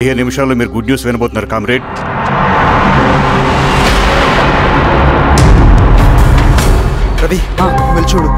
15 నిమిషాల్లో మీరు good news వినబోతున్నారు comrade. Ravi వెళ్ళి చూడు.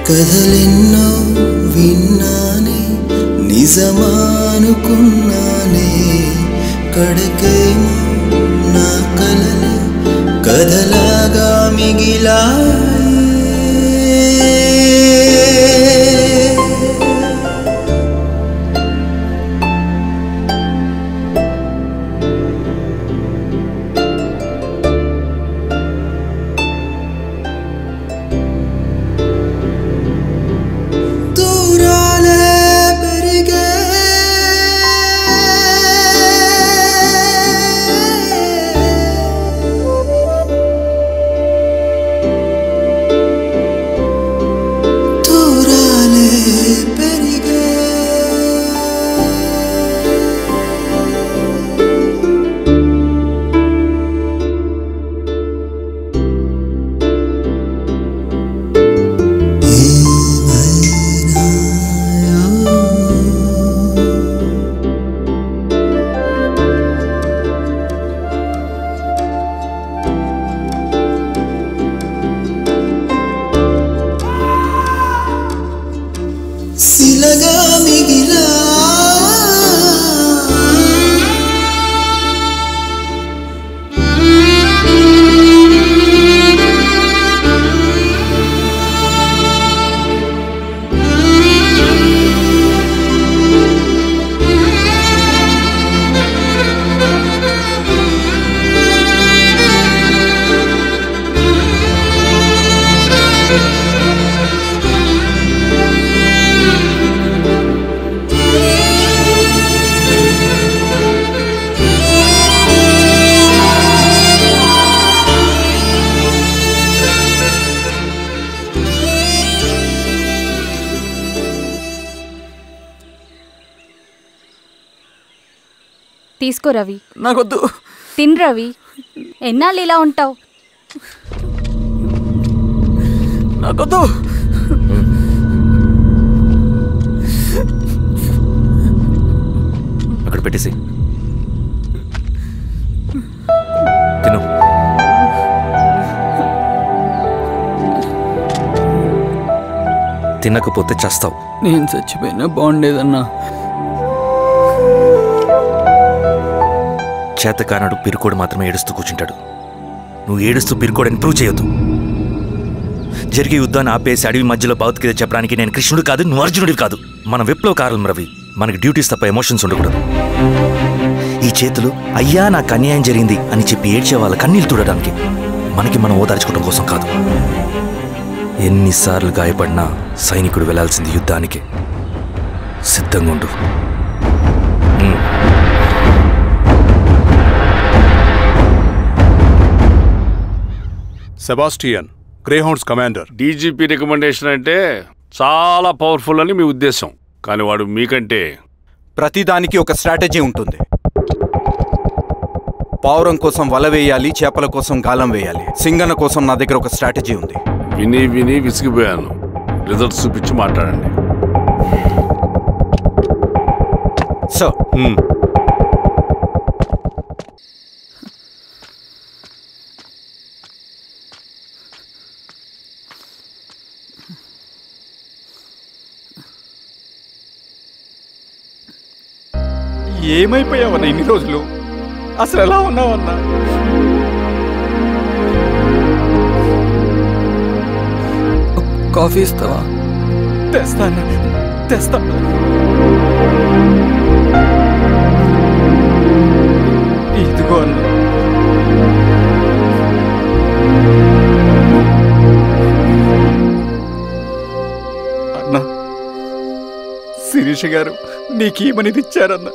కథలెన్నో విన్నానే నిజమానుకున్నానే కడకేమో నా కలలు కథలాగా మిగిలాయే శిలగా మిగిలా తీసుకో రవి. నాకొద్దు. తిన్ రవి, ఎన్నాళ్ళు ఇలా ఉంటావు? నాకొద్దు. అక్కడ పెట్టేసి తిను. తినకపోతే చస్తావు. నేను చచ్చిపోయినా బాగుండేదన్నా. చేతకానాడు పిరుకోడు మాత్రమే ఏడుస్తూ కూర్చుంటాడు. నువ్వు ఏడుస్తూ పిరుకోడని ప్రూవ్ చేయొద్దు. జరిగే యుద్ధాన్ని ఆపేసి అడవి మధ్యలో భౌతికత చెప్పడానికి నేను కృష్ణుడు కాదు, నువ్వు అర్జునుడివి కాదు. మన విప్లవకారులం రవి. మనకి డ్యూటీస్ తప్ప ఎమోషన్స్ ఉండకూడదు. ఈ చేతులు అయ్యా నాకు అన్యాయం జరిగింది అని చెప్పి ఏడ్చే వాళ్ళ కన్నీళ్ళు చూడడానికి, మనకి మనం ఓదార్చుకోవడం కోసం కాదు. ఎన్నిసార్లు గాయపడినా సైనికుడు వెళ్లాల్సింది యుద్ధానికి. సిద్ధంగా ఉండు. Sebastian, Greyhounds commander. DGP recommendation అంటే చాలా పవర్ఫుల్ అని మీ ఉద్దేశం, కానీ వాడు మీకంటే ప్రతిదానికి ఒక స్ట్రాటజీ ఉంటుంది. పావురం కోసం వల వేయాలి, చేపల కోసం గాలం వేయాలి. సింగన కోసం నా దగ్గర ఒక స్ట్రాటజీ ఉంది. విని విని విసిగిపోయాను. రిజల్ట్స్ చూపించి మాట్లాడండి. సార్, ఏమైపోయావన్నా ఇన్ని రోజులు? అసలు ఎలా ఉన్నావన్నా? కాఫీ ఇస్తావా? తెస్తాను. ఇదిగో అన్నా. అన్నా, శిరీష గారు నీకేమని ఇచ్చారన్నా?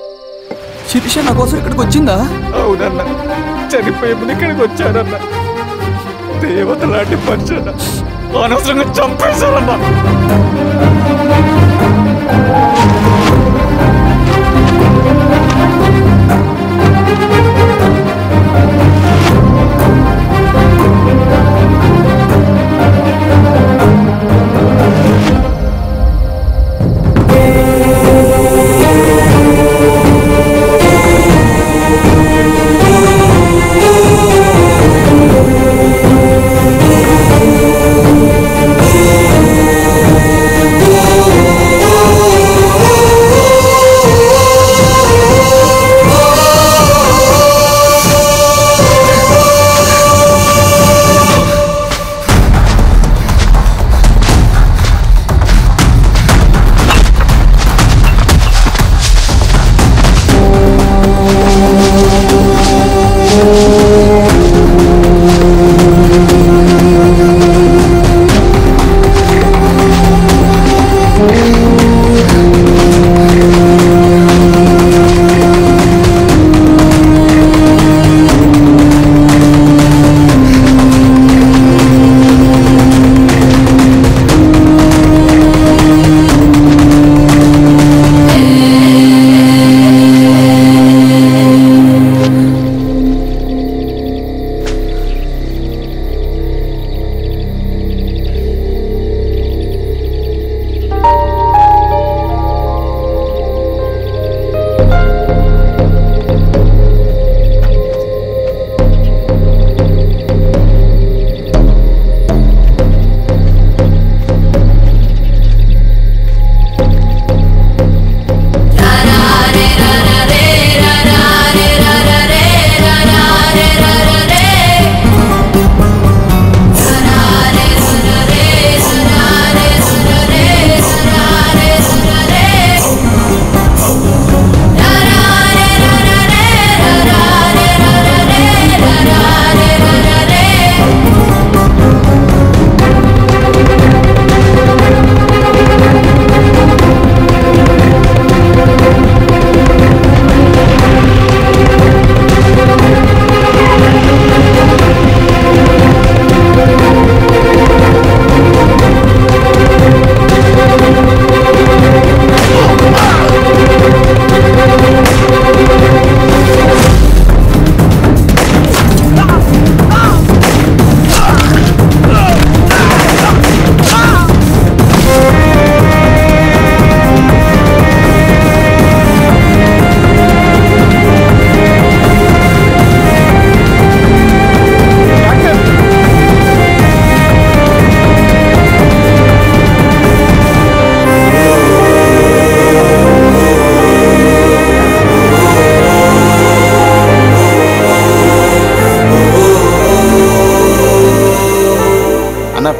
శిరీష నా కోసం ఇక్కడికి వచ్చిందా? అవునన్నా, చనిపోయే ముందు ఇక్కడికి వచ్చారన్నా. దేవత లాంటి మనిషి అనవసరంగా చంపేశారన్నా.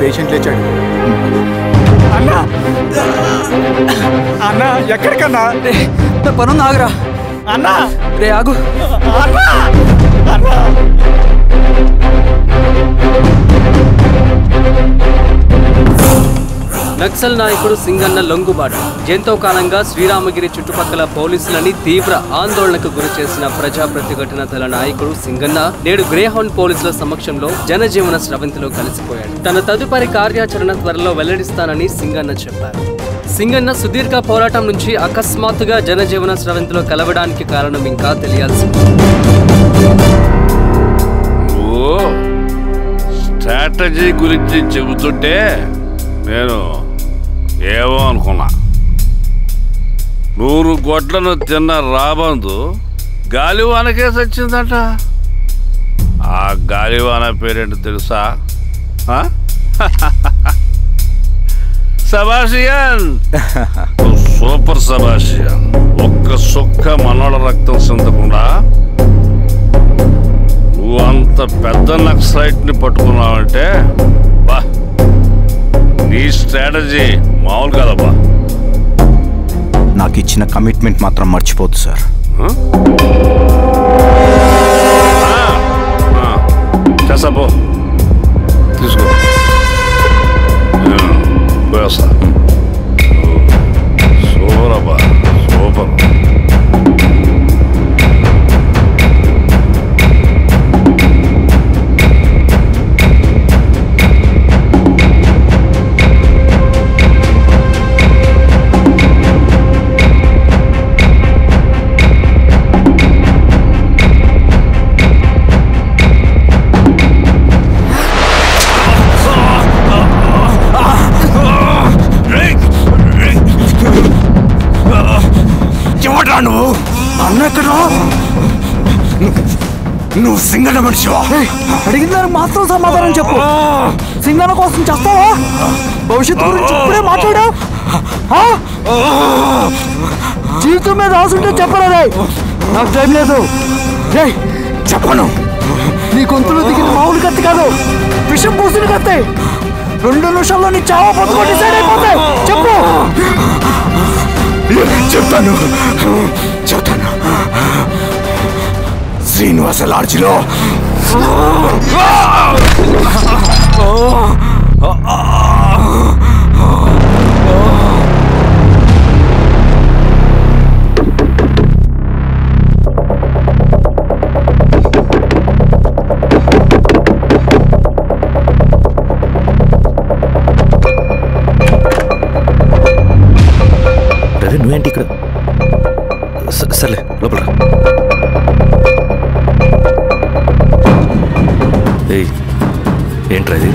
పేషెంట్ లేచాడు. అన్నా అన్నా ఎక్కడికన్నా? నా పనుంది, ఆగురా. అన్నా రే ఆగు. అన్నా అన్నా నక్సల్ నాయకుడు సింగన్న లొంగుబాటు ఎంతో కాలంగా శ్రీరామగిరి చుట్టుపక్కల పోలీసులని తీవ్ర ఆందోళనకు గురి చేసిన ప్రజా ప్రతిఘటన దళ నాయకుడు సింగన్న నేడు గ్రేహౌండ్ పోలీసుల సమక్షంలో జనజీవన స్రవంతిలో కలిసిపోయాడు. తన తదుపరి కార్యాచరణ త్వరలో వెల్లడిస్తానని సింగన్న చెప్పారు. సింగన్న సుదీర్ఘ పోరాటం నుంచి అకస్మాత్తుగా జనజీవన స్రవంతిలో కలవడానికి కారణం ఇంకా తెలియాల్సింది. స్ట్రాటజీ గురించి చెబుతుంటే నేను ఏమో అనుకున్నా. 100 గొడ్లను తిన్న రాబందు గాలివానకే సచ్చిందట. ఆ గాలివాన పేరేంటో తెలుసా? సబాషియన్, సూపర్ సబాషియన్. ఒక్క సుక్క మనోళ్ళ రక్తం సిందకుండా నువ్వు అంత పెద్ద నక్సలైట్ని పట్టుకున్నావంటే బా, నీ స్ట్రాటజీ మామూలు కాదబ్బా. నాకు ఇచ్చిన కమిట్మెంట్ మాత్రం మర్చిపోద్దు సార్. చేస్తా పో, తీసుకో, పోయేస్తా. సూపర్ అబ్బా, సూపర్. నువ్వు అన్నెక్కడ? నువ్వు సింగన్న మనిషివా? అడిగిన దానికి మాత్రం సమాధానం చెప్పు. సింగన్న కోసం చేస్తావా? భవిష్యత్తు గురించి ఇప్పుడే మాట్లాడా? జీవితం మీద రాసుంటే చెప్పరా? నాకు టైం లేదు. చెప్పను. నీ గొంతులో దిగిన మామూలు కత్తి కాదు, విషం పూసిన కత్తి. 2 నిమిషాల్లో నీ చావా బతుకు డిసైడ్ అయిపోతాయి. చెప్పు. చెప్తాను. శ్రీనివాస లాడ్జిలో నువ్వేంటి ఇక్కడ? సర్లే లోపల. ఏంట్రా ఇది?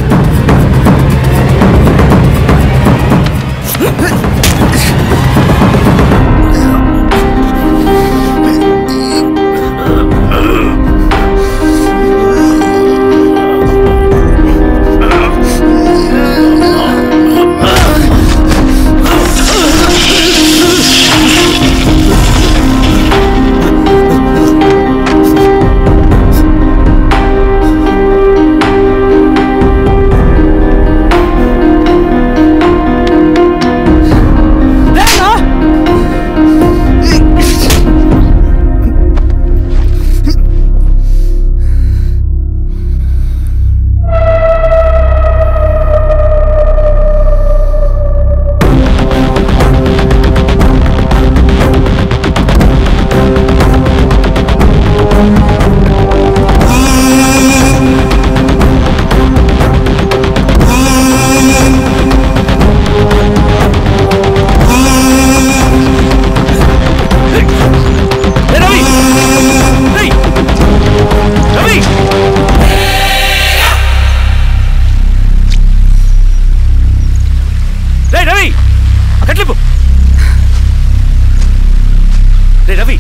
రవి,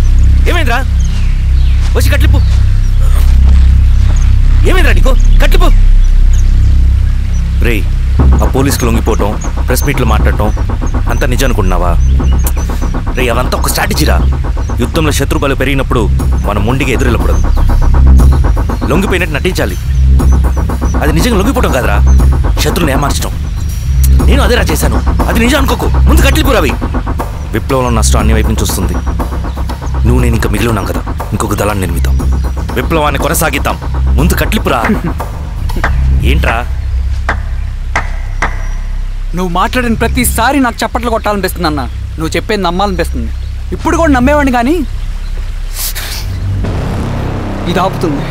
ఏమైందిరా? వచ్చి కట్లిప్పు. ఏమైందిరా నీకు? కట్లిప్పు. రే, ఆ పోలీసుకు లొంగిపోవటం, ప్రెస్ మీట్లో మాట్లాడటం అంతా నిజం అనుకుంటున్నావా? రే, అవంతా ఒక స్ట్రాటజీరా. యుద్ధంలో శత్రుబలు పెరిగినప్పుడు మనం ముండిగా ఎదురెళ్ళకూడదు. లొంగిపోయినట్టు నటించాలి. అది నిజంగా లొంగిపోవడం కాదురా, శత్రువుని ఏమార్చడం. నేను అదేరా చేశాను. అది నిజం అనుకోకు. ముందు కట్లిపురావి. విప్లవంలో నష్టం అన్ని వైపు నుంచి వస్తుంది. నువ్వు నేను ఇంకా మిగిలి ఉన్నాం కదా, ఇంకొక దళాన్ని నిర్మిద్దాం, విప్లవాన్ని కొనసాగిద్దాం. ముందు కట్లిపురా. ఏంట్రా నువ్వు మాట్లాడిన ప్రతిసారి నాకు చప్పట్లు కొట్టాలనిపిస్తుంది అన్న. నువ్వు చెప్పేది నమ్మాలనిపిస్తుంది. ఇప్పుడు కూడా నమ్మేవాడిని, కానీ ఇది ఆపుతుంది.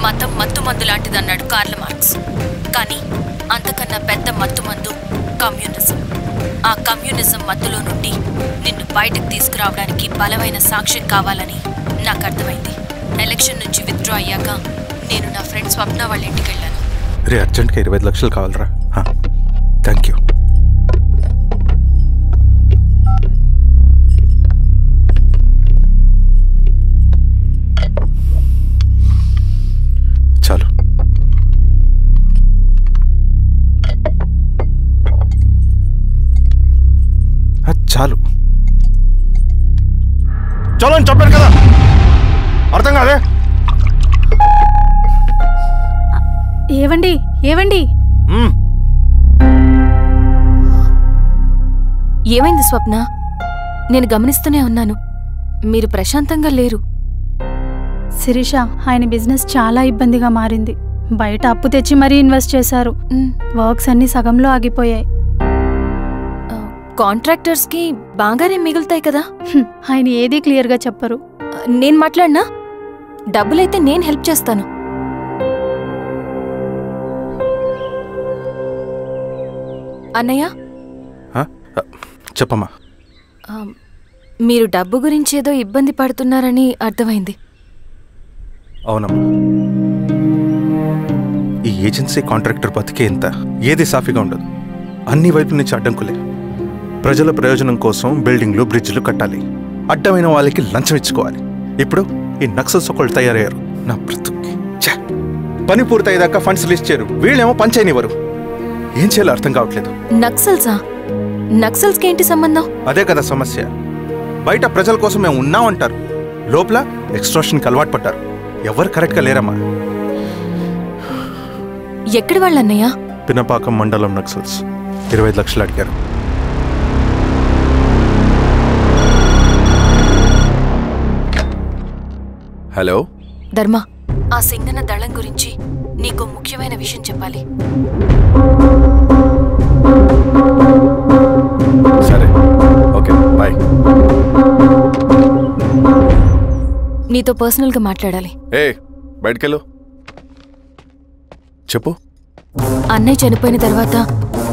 మతం మత్తుమందు లాంటిదన్నాడు కార్ల్ మార్క్స్. కానీ అంతకన్నా పెద్ద మత్తుమందు కమ్యూనిజం. ఆ కమ్యూనిజం మత్తులో నుండి నిన్ను బయటకు తీసుకురావడానికి బలమైన సాక్ష్యం కావాలని నాకు అర్థమైంది. ఎలక్షన్ నుంచి విత్డ్రా అయ్యాక నేను నా ఫ్రెండ్ స్వప్న వాళ్ళ ఇంటికి వెళ్ళాను. రే, అర్జెంట్గా 25 లక్షలు కావాలరా. Thank you. చాలు. చాలు. చలో అని చెప్పాను కదా, అర్థం కాదే? ఏవండి ఏవండి, ఏమైంది స్వప్న? నేను గమనిస్తూనే ఉన్నాను, మీరు ప్రశాంతంగా లేరు. శిరీష, ఆయన బిజినెస్ చాలా ఇబ్బందిగా మారింది. బయట అప్పు తెచ్చి మరీ ఇన్వెస్ట్ చేశారు. వర్క్స్ అన్ని సగంలో ఆగిపోయాయి. కాంట్రాక్టర్స్కి బాగానే మిగులుతాయి కదా. ఆయన ఏదీ క్లియర్గా చెప్పరు. నేను మాట్లాడినా డబ్బులైతే నేను హెల్ప్ చేస్తాను. అన్నయ్య, చెప్పమ్మా. మీరు డబ్బు గురించి ఏదో ఇబ్బంది పడుతున్నారని అర్థమైంది. అవునమ్మా, ఈ ఏజెన్సీ కాంట్రాక్టర్ బతికే ఇంత ఏది సాఫీగా ఉండదు. అన్ని వైపుల నుంచి అడ్డంకులే. ప్రజల ప్రయోజనం కోసం బిల్డింగ్లు, బ్రిడ్జ్లు కట్టాలి. అడ్డమైన వాళ్ళకి లంచం ఇచ్చుకోవాలి. ఇప్పుడు ఈ నక్సల్స్ ఒకళ్ళు తయారయ్యారు. నా బ్రతుక్కి పని పూర్తయ్యేదాకా ఫండ్స్ లిస్ట్ చేయరు. వీళ్ళేమో పంచాయనివ్వరు. ఏం చేయాలో అర్థం కావట్లేదు. నక్సల్సా? నక్సల్స్కి ఏంటి సంబంధం? అదే కదా సమస్య. బయట ప్రజల కోసం మేము ఉన్నామంటారు, లోపల ఎక్స్ట్రాక్షన్కి అలవాటు పడ్డారు. ఎవరు కరెక్ట్గా లేరమ్మా. ఎక్కడి వాళ్ళన్నయ్యా? పినపాకం మండలం నక్సల్స్ 25 లక్షలు అడిగారు. హలో ధర్మ, ఆ సింగన్న దళం గురించి నీకు ముఖ్యమైన విషయం చెప్పాలి. సరే, ఓకే, బాయ్. నీతో పర్సనల్గా మాట్లాడాలి. బయటకెళ్ళు. చెప్పు. అన్నయ్య చనిపోయిన తర్వాత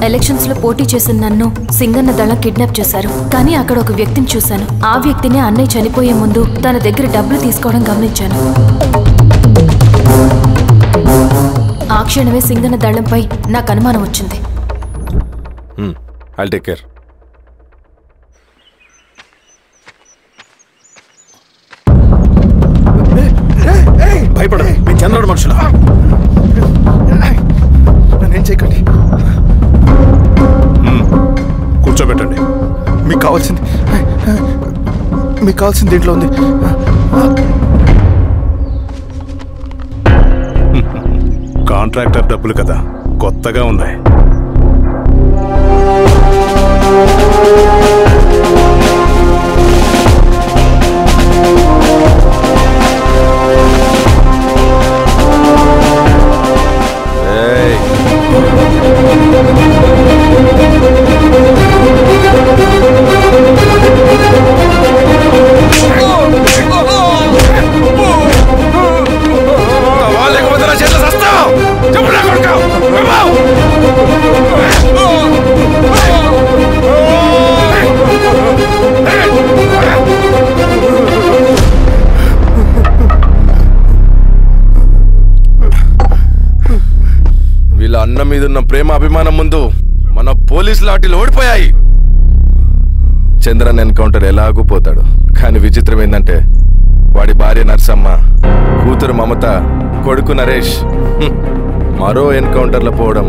ఎలక్షన్స్ లో పోటీ చేసిన నన్ను సింగన్న దళం కిడ్నాప్ చేశారు. కానీ అక్కడ ఒక వ్యక్తిని చూశాను. ఆ వ్యక్తిని అన్నయ్య చనిపోయే ముందు తన దగ్గర డబ్బులు తీసుకోవడం గమనించాను. ఆ క్షణమే సింగన్న దళంపై నాకు అనుమానం వచ్చింది. I'll take care. భయపడదు, మీ చంద్రుడు మనుషులు. నన్నేం చేయకండి. కూర్చోబెట్టండి. మీకు కావాల్సింది దీంట్లో ఉంది. కాంట్రాక్టర్ డబ్బులు కదా, కొత్తగా ఉన్నాయి. వీళ్ళ అన్న మీదున్న ప్రేమ అభిమానం ముందు మన పోలీసు లాఠీలు ఓడిపోయాయి. చంద్రన్ ఎన్కౌంటర్ ఎలాగూ పోతాడు. కానీ విచిత్రం ఏంటంటే వాడి భార్య నర్సమ్మ, కూతురు మమత, కొడుకు నరేష్ మరో ఎన్కౌంటర్లో పోవడం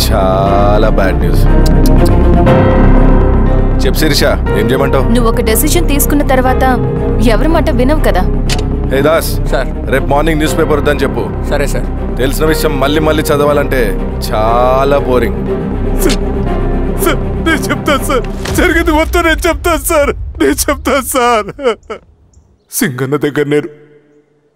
చాలా బ్యాడ్ న్యూస్. చెప్పు శిరీష, ఏం చేయమంటావు? నువ్వు ఒక డెసిషన్ తీసుకున్న తర్వాత ఎవరి మాట వినవు కదా. ఏ దాస్ సార్ రేపు మార్నింగ్ న్యూస్ పేపర్ వద్దని చెప్పు. సరే సార్. తెలిసిన విషయం మళ్ళీ మళ్ళీ చదవాలంటే చాలా బోరింగ్. నేను చెప్తాను సార్, జరిగింది మొత్తం నేను చెప్తాను సార్. సింగన్న దగ్గర నేను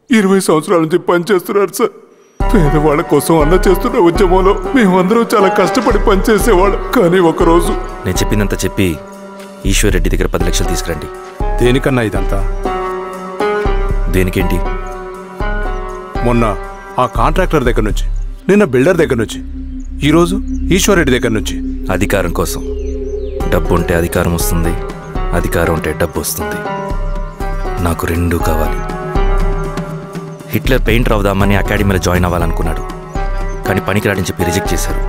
20 సంవత్సరాల నుంచి పనిచేస్తున్నాడు సార్. పేదవాళ్ళ కోసం అన్న చేస్తున్న ఉద్యమంలో మేమందరం చాలా కష్టపడి పనిచేసేవాళ్ళం. కానీ ఒకరోజు నేను చెప్పిందంతా చెప్పి ఈశ్వర్ రెడ్డి దగ్గర 10 లక్షలు తీసుకురండి. దేనికన్నా ఇదంతా? దేనికేంటి? మొన్న ఆ కాంట్రాక్టర్ దగ్గర నుంచి, నిన్న బిల్డర్ దగ్గర నుంచి, ఈరోజు ఈశ్వర్ రెడ్డి దగ్గర నుంచి. అధికారం కోసం. డబ్బు ఉంటే అధికారం వస్తుంది, అధికారం ఉంటే డబ్బు వస్తుంది. నాకు రెండూ కావాలి. హిట్లర్ పెయింటర్ అవుదామని అకాడమీలో జాయిన్ అవ్వాలనుకున్నాడు, కానీ పనికిరాడని చెప్పి రిజెక్ట్ చేశారు.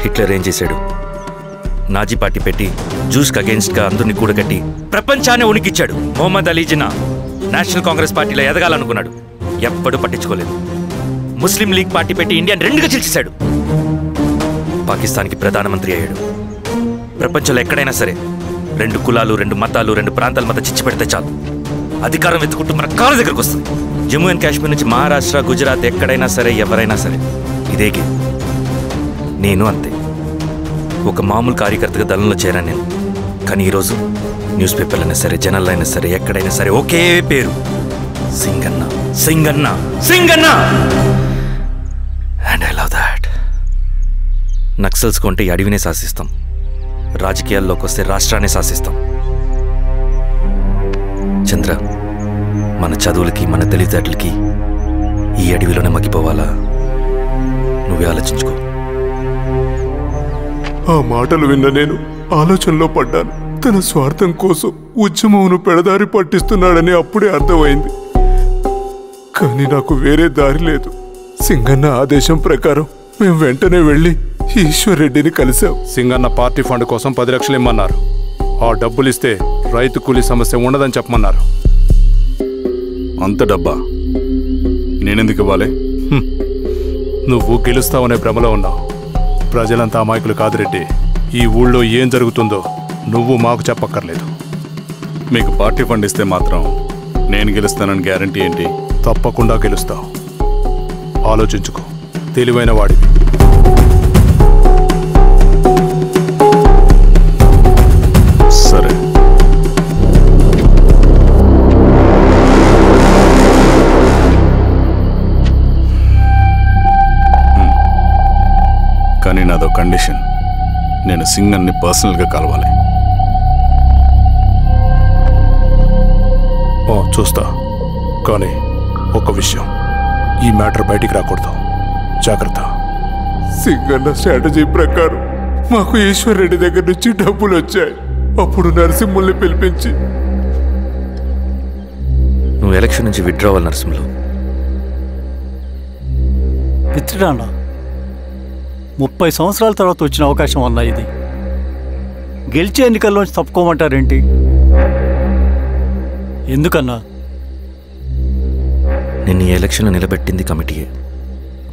హిట్లర్ ఏం చేశాడు? నాజీ పార్టీ పెట్టి జూస్కి అగేన్స్ట్గా అందరినీ కూడగట్టి ప్రపంచాన్ని ఉనికిచ్చాడు. మొహమ్మద్ అలీ జిన్నా నేషనల్ కాంగ్రెస్ పార్టీలో ఎదగాలనుకున్నాడు, ఎప్పుడూ పట్టించుకోలేదు. ముస్లిం లీగ్ పార్టీ పెట్టి ఇండియాని రెండుగా చీల్చేశాడు. పాకిస్తాన్కి ప్రధానమంత్రి అయ్యాడు. ప్రపంచంలో ఎక్కడైనా సరే 2 కులాలు, 2 మతాలు, 2 ప్రాంతాల మధ్య చిచ్చు పెడితే చాలు, అధికారం వెతుకుంటూ మన కాళ్ళ దగ్గరకు వస్తుంది. జమ్మూ అండ్ కాశ్మీర్ నుంచి మహారాష్ట్ర, గుజరాత్ ఎక్కడైనా సరే, ఎవరైనా సరే ఇదే గేమ్. నేను అంతే. ఒక మామూలు కార్యకర్తగా దళంలో చేరాను నేను. కానీ ఈరోజు న్యూస్ పేపర్లు అయినా సరే, జనాల్లో అయినా సరే, ఎక్కడైనా సరే ఒకే పేరు, Singanna, Singanna, Singanna. And I love that. Naxals కొంటే ఈ అడవినే శాసిస్తాం, రాజకీయాల్లోకి వస్తే రాష్ట్రాన్ని శాసిస్తాం. చంద్ర, మన చదువులకి, మన తెలివితేటలకి ఈ అడవిలోనే మగ్గిపోవాలా? నువ్వే ఆలోచించుకో. ఆ మాటలు విన్న నేను ఆలోచనలో పడ్డాను. తన స్వార్థం కోసం ఉద్యమంను పెడదారి పట్టిస్తున్నాడని అప్పుడే అర్థమైంది. కానీ నాకు వేరే దారి లేదు. సింగన్న ఆదేశం ప్రకారం మేము వెంటనే వెళ్ళి ఈశ్వర్ రెడ్డిని కలిశాం. సింగన్న పార్టీ ఫండ్ కోసం 10 లక్షలు ఇమ్మన్నారు. ఆ డబ్బులు ఇస్తే రైతు కూలీ సమస్య ఉండదని చెప్పమన్నారు. అంత డబ్బా నేనెందుకు ఇవ్వాలి? నువ్వు గెలుస్తావనే భ్రమలో ఉన్నావు. ప్రజలంతా అమాయకులు కాదు రెడ్డి. ఈ ఊళ్ళో ఏం జరుగుతుందో నువ్వు మాకు చెప్పక్కర్లేదు. మీకు పార్టీ ఫండ్ ఇస్తే మాత్రం నేను గెలుస్తానని గ్యారంటీ ఏంటి? తప్పకుండా గెలుస్తావు. ఆలోచించుకో, తెలివైన వాడివి. సరే, కానీ నాదో కండిషన్. నేను సింగన్ని పర్సనల్గా కలవాలి. చూస్తా, కానీ ఒక విషయం, ఈ మ్యాటర్ బయటికి రాకూడదు. జాగ్రత్త. సింగన్న స్ట్రాటజీ ప్రకారం మాకు ఈశ్వర్ రెడ్డి దగ్గర నుంచి డబ్బులు వచ్చాయి. అప్పుడు నరసింహుల్ని పిలిపించి, నువ్వు ఎలక్షన్ నుంచి విత్డ్రా అవ్వాలి నరసింహులు. విత్డ్రానా? 30 సంవత్సరాల తర్వాత వచ్చిన అవకాశం అన్నా ఇది. గెలిచే ఎన్నికల్లోంచి తప్పుకోమంటారేంటి? ఎందుకన్నా? నిన్ను ఈ ఎలక్షన్లో నిలబెట్టింది కమిటీయే,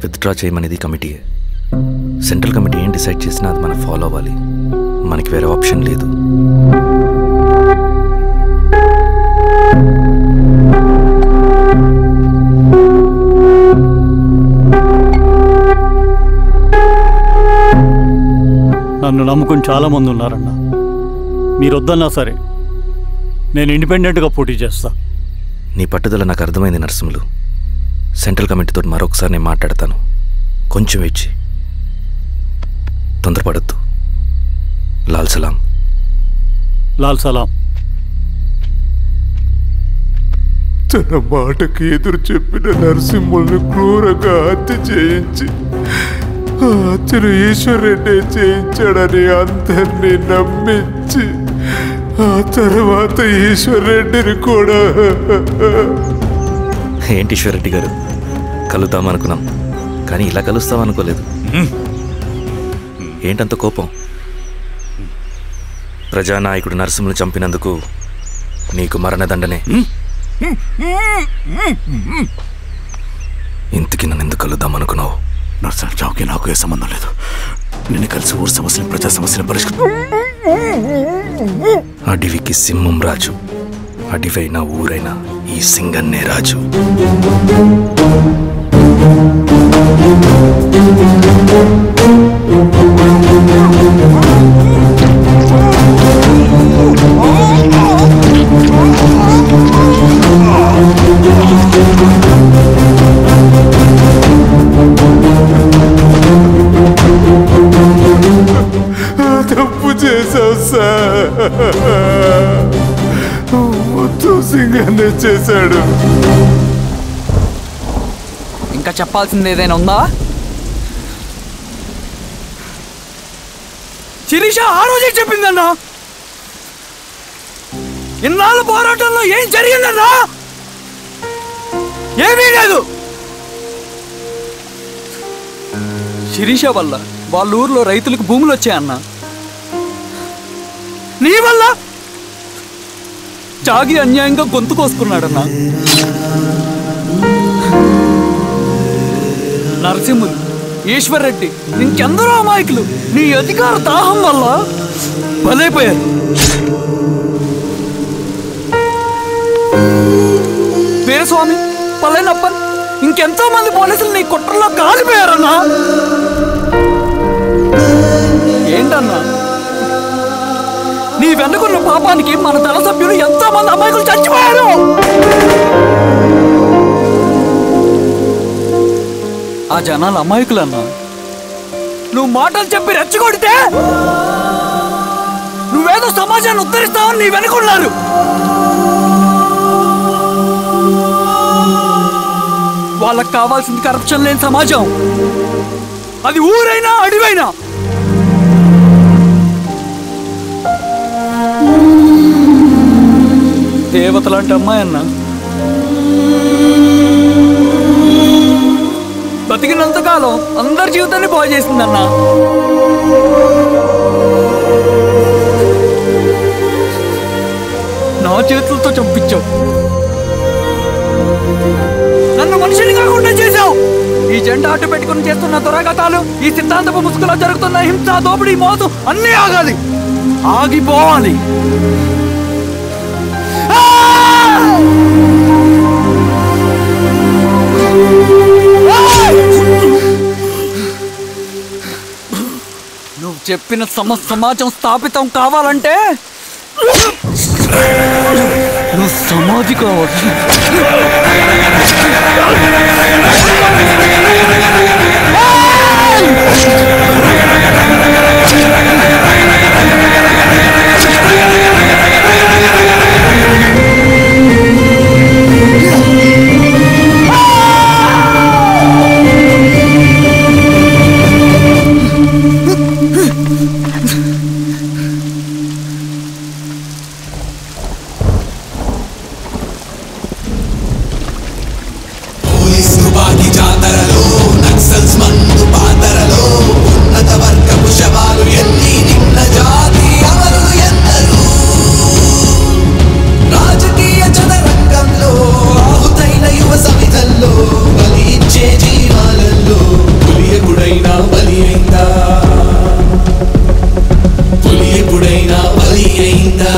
విత్డ్రా చేయమనేది కమిటీయే. సెంట్రల్ కమిటీ ఏం డిసైడ్ చేసినా అది మనం ఫాలో అవ్వాలి. మనకి వేరే ఆప్షన్ లేదు. నన్ను నమ్ముకుని చాలామంది ఉన్నారన్న. మీరు వద్దన్నా సరే నేను ఇండిపెండెంట్గా పోటీ చేస్తా. నీ పట్టుదల నాకు అర్థమైంది నరసింహులు. సెంట్రల్ కమిటీతో మరొకసారి నేను మాట్లాడతాను. కొంచెం వెచ్చి, తొందరపడద్దు. లాల్ సలాం. లాల్ సలాం. తన మాటకి ఎదురు చెప్పిన నరసింహుల్ని క్రూరంగా హత్య చేయించి ఆ హత్యను ఈశ్వర్ రెడ్డి చేయించాడని అందరినీ నమ్మించి ఆ తర్వాత ఈశ్వర్ రెడ్డిని కూడా. ఏంటి ఈశ్వర్ రెడ్డి గారు, కలుద్దామనుకున్నాం కానీ ఇలా కలుస్తామనుకోలేదు. ఏంటంత కోపం? ప్రజానాయకుడు నరసింహులు చంపినందుకు నీకు మరణదండనే. ఇంతకి నన్ను ఎందుకు కలుద్దామనుకున్నావు? నరసింహ చావుకి నాకు ఏ సంబంధం లేదు. నిన్ను కలిసి ఊరు సమస్యలు, ప్రజా సమస్యలు పరిష్కరించు. అడవికి సింహం రాజు. అడవైనా ఊరైనా ఈ సింగన్నే రాజు. తప్పు చేశావు సార్. మొత్తం సింగన్నే చేశాడు. ఇంకా చెప్పాల్సింది ఏదైనా ఉందా? శిరీష ఆ రోజే చెప్పిందన్నా. ఇన్నాళ్ళ పోరాటంలో ఏం జరిగిందన్నా? ఏమీ లేదు. శిరీష వల్ల వాళ్ళ ఊర్లో రైతులకు భూములు వచ్చాయన్నా. నీ వల్ల చాగి అన్యాయంగా గొంతు కోసుకున్నాడన్నా. నరసింహులు, ఈశ్వర్రెడ్డి, ఇంకెందరో అమాయకులు నీ అధికార దాహం వల్ల బలైపోయారు. వీరస్వామి, పల్లెనప్పన్, ఇంకెంతో మంది పోలీసులు నీ కుట్రలో కాలిపోయారన్నా. ఏంటన్నా నీ వెనుకున్న పాపానికి మన దళ సభ్యులు ఎంతో మంది అమాయకులు చచ్చిపోయారు. ఆ జనాలు అమాయకులన్నా. నువ్వు మాటలు చెప్పి రెచ్చగొడితే నువ్వేదో సమాజాన్ని ఉద్ధరిస్తావని నీ వెనుకున్నారు. వాళ్ళకి కావాల్సింది కరప్షన్ లేని సమాజం. అది ఊరైనా అడివైనా. దేవతలాంటి అమ్మాయి అన్నా. బతికినంతకాలం అందరి జీవితాన్ని బాగు చేసిందన్నా. నా చేతులతో చంపించావు. నన్ను మనిషిని కాకుండా చేశావు. ఈ జెండా అడ్డు పెట్టుకుని చేస్తున్న దురాఘాతాలు, ఈ సిద్ధాంతపు ముసుగులో జరుగుతున్న హింస, దోపిడీ, మోసం అన్నీ ఆగాలి, ఆగిపోవాలి. నువ్వు చెప్పిన సమాజం స్థాపితం కావాలంటే నువ్వు సమాధి కావాలి. పులి ఎప్పుడైనా బలి అయిందా?